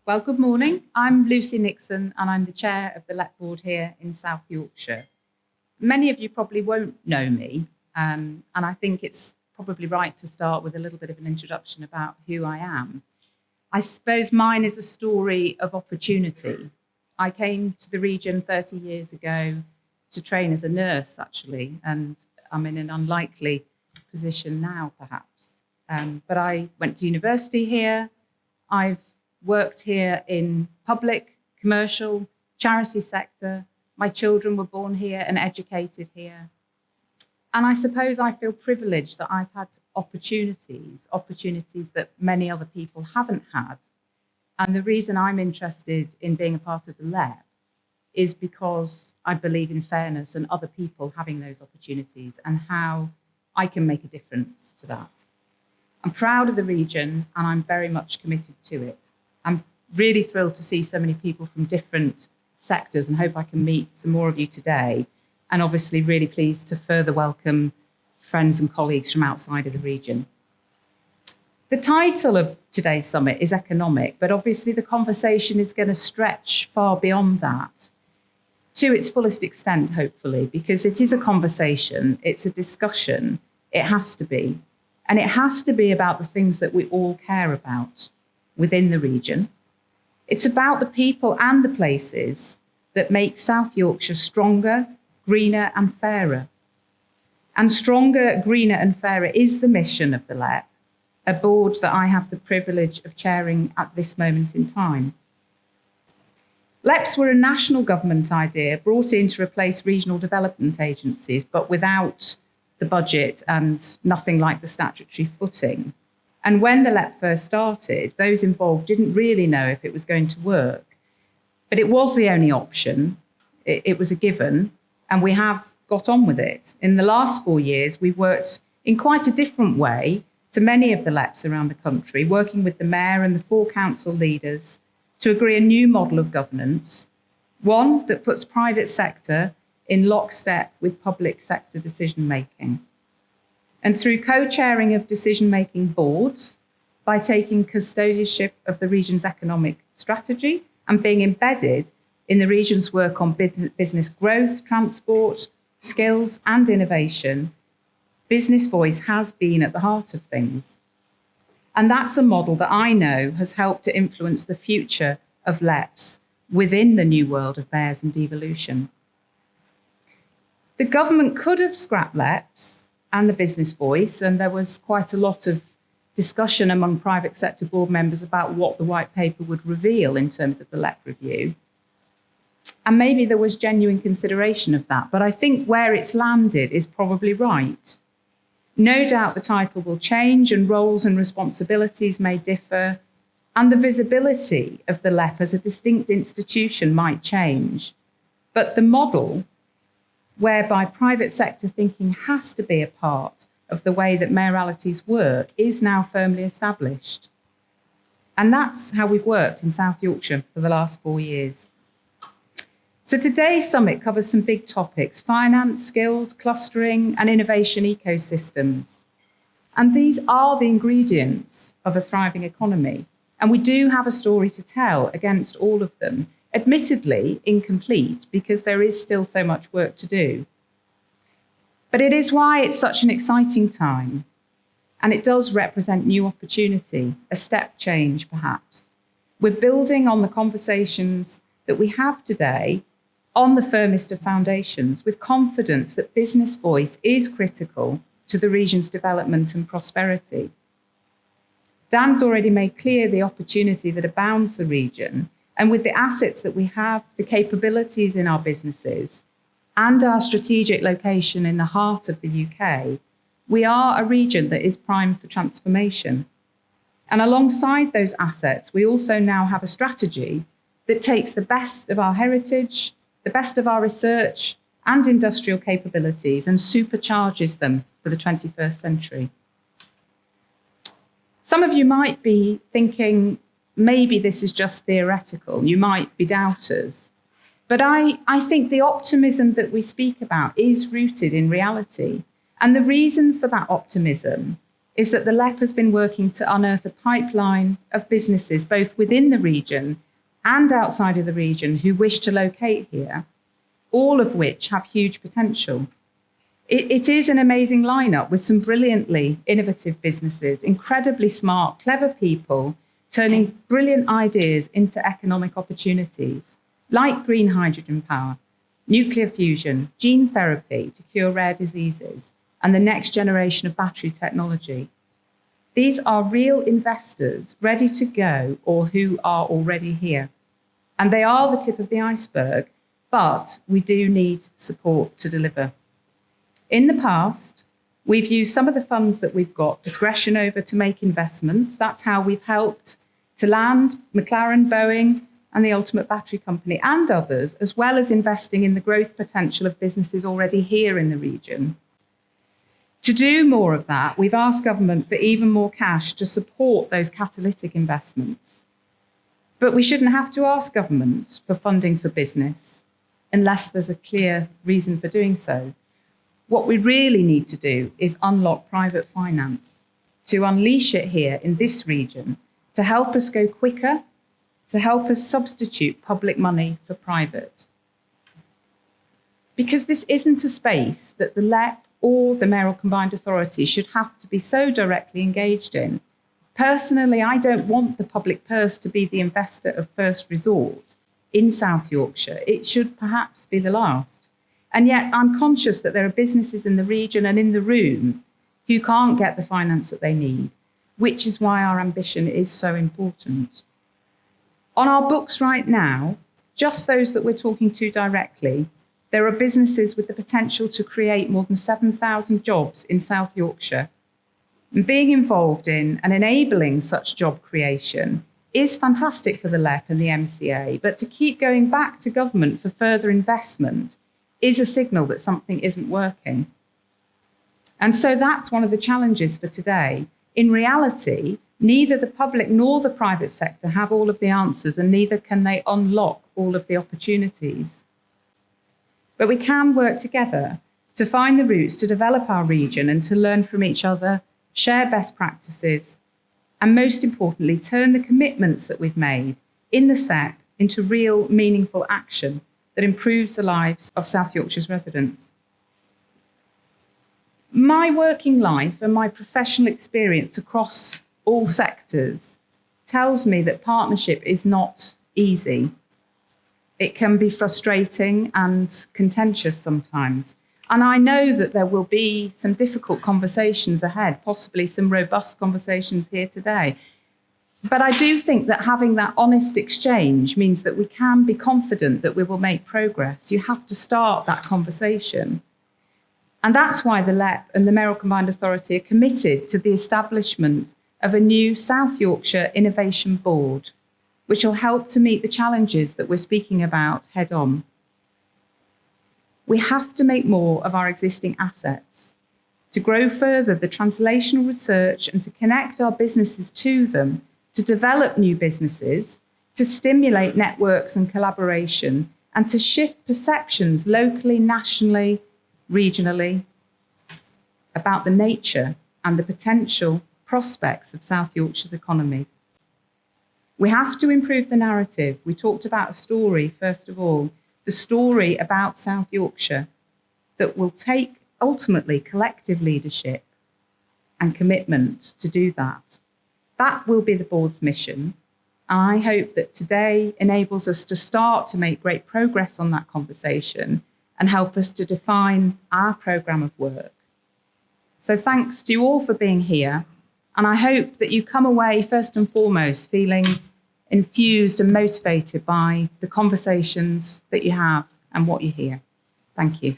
Well, good morning. I'm Lucy Nickson and I'm the chair of the LEP board here in South Yorkshire. Many of you probably won't know me, and I think it's probably right to start with a little bit of an introduction about who I am. I suppose mine is a story of opportunity. I came to the region 30 years ago to train as a nurse, actually, and I'm in an unlikely position now, perhaps. But I went to university here. I've worked here in public, commercial, charity sector. My children were born here and educated here. And I suppose I feel privileged that I've had opportunities that many other people haven't had. And the reason I'm interested in being a part of the LEP is because I believe in fairness and other people having those opportunities and how I can make a difference to that. I'm proud of the region and I'm very much committed to it. I'm really thrilled to see so many people from different sectors and hope I can meet some more of you today. And obviously really pleased to further welcome friends and colleagues from outside of the region. The title of today's summit is economic, but obviously the conversation is going to stretch far beyond that to its fullest extent, hopefully, because it is a conversation, it's a discussion, it has to be. And it has to be about the things that we all care about within the region. It's about the people and the places that make South Yorkshire stronger, greener and fairer. And stronger, greener and fairer is the mission of the LEP, a board that I have the privilege of chairing at this moment in time. LEPs were a national government idea brought in to replace regional development agencies, but without the budget and nothing like the statutory footing. And when the LEP first started, those involved didn't really know if it was going to work. But it was the only option. It was a given, and we have got on with it. In the last 4 years, we've worked in quite a different way to many of the LEPs around the country, working with the mayor and the 4 council leaders to agree a new model of governance, one that puts private sector in lockstep with public sector decision-making. And through co-chairing of decision-making boards, by taking custodianship of the region's economic strategy and being embedded in the region's work on business growth, transport, skills and innovation, business voice has been at the heart of things. And that's a model that I know has helped to influence the future of LEPs within the new world of mayors and devolution. The government could have scrapped LEPs and the business voice, and there was quite a lot of discussion among private sector board members about what the white paper would reveal in terms of the LEP review. And maybe there was genuine consideration of that, but I think where it's landed is probably right. No doubt the title will change and roles and responsibilities may differ, and the visibility of the LEP as a distinct institution might change. But the model whereby private sector thinking has to be a part of the way that mayoralities work is now firmly established. And that's how we've worked in South Yorkshire for the last 4 years. So today's summit covers some big topics: finance, skills, clustering and innovation ecosystems. And these are the ingredients of a thriving economy. And we do have a story to tell against all of them, admittedly incomplete because there is still so much work to do. But it is why it's such an exciting time. And it does represent new opportunity, a step change perhaps. We're building on the conversations that we have today on the firmest of foundations, with confidence that business voice is critical to the region's development and prosperity. Dan's already made clear the opportunity that abounds the region, and with the assets that we have, the capabilities in our businesses, and our strategic location in the heart of the UK, we are a region that is primed for transformation. And alongside those assets, we also now have a strategy that takes the best of our heritage, the best of our research and industrial capabilities and supercharges them for the 21st century. Some of you might be thinking, maybe this is just theoretical. You might be doubters. But I think the optimism that we speak about is rooted in reality. And the reason for that optimism is that the LEP has been working to unearth a pipeline of businesses, both within the region and outside of the region, who wish to locate here, all of which have huge potential. It is an amazing lineup with some brilliantly innovative businesses, incredibly smart, clever people, turning brilliant ideas into economic opportunities, like green hydrogen power, nuclear fusion, gene therapy to cure rare diseases, and the next generation of battery technology. These are real investors ready to go or who are already here. And they are the tip of the iceberg, but we do need support to deliver. In the past, we've used some of the funds that we've got discretion over to make investments. That's how we've helped to land McLaren, Boeing, and the Ultimate Battery Company and others, as well as investing in the growth potential of businesses already here in the region. To do more of that, we've asked government for even more cash to support those catalytic investments. But we shouldn't have to ask government for funding for business unless there's a clear reason for doing so. What we really need to do is unlock private finance, to unleash it here in this region, to help us go quicker, to help us substitute public money for private. Because this isn't a space that the LEP or the mayoral combined authority should have to be so directly engaged in. Personally, I don't want the public purse to be the investor of first resort in South Yorkshire. It should perhaps be the last. And yet I'm conscious that there are businesses in the region and in the room who can't get the finance that they need, which is why our ambition is so important. On our books right now, just those that we're talking to directly, there are businesses with the potential to create more than 7,000 jobs in South Yorkshire. And being involved in and enabling such job creation is fantastic for the LEP and the MCA, but to keep going back to government for further investment is a signal that something isn't working. And so that's one of the challenges for today. In reality, neither the public nor the private sector have all of the answers, and neither can they unlock all of the opportunities. But we can work together to find the routes to develop our region and to learn from each other, share best practices, and most importantly, turn the commitments that we've made in the SEP into real, meaningful action that improves the lives of South Yorkshire's residents. My working life and my professional experience across all sectors tells me that partnership is not easy. It can be frustrating and contentious sometimes. And I know that there will be some difficult conversations ahead, possibly some robust conversations here today. But I do think that having that honest exchange means that we can be confident that we will make progress. You have to start that conversation. And that's why the LEP and the Mayoral Combined Authority are committed to the establishment of a new South Yorkshire Innovation Board, which will help to meet the challenges that we're speaking about head on. We have to make more of our existing assets, to grow further the translational research and to connect our businesses to them, to develop new businesses, to stimulate networks and collaboration, and to shift perceptions locally, nationally, regionally, about the nature and the potential prospects of South Yorkshire's economy. We have to improve the narrative. We talked about a story, first of all, the story about South Yorkshire that will take ultimately collective leadership and commitment to do that. That will be the board's mission. I hope that today enables us to start to make great progress on that conversation and help us to define our programme of work. So thanks to you all for being here. And I hope that you come away first and foremost feeling infused and motivated by the conversations that you have and what you hear. Thank you.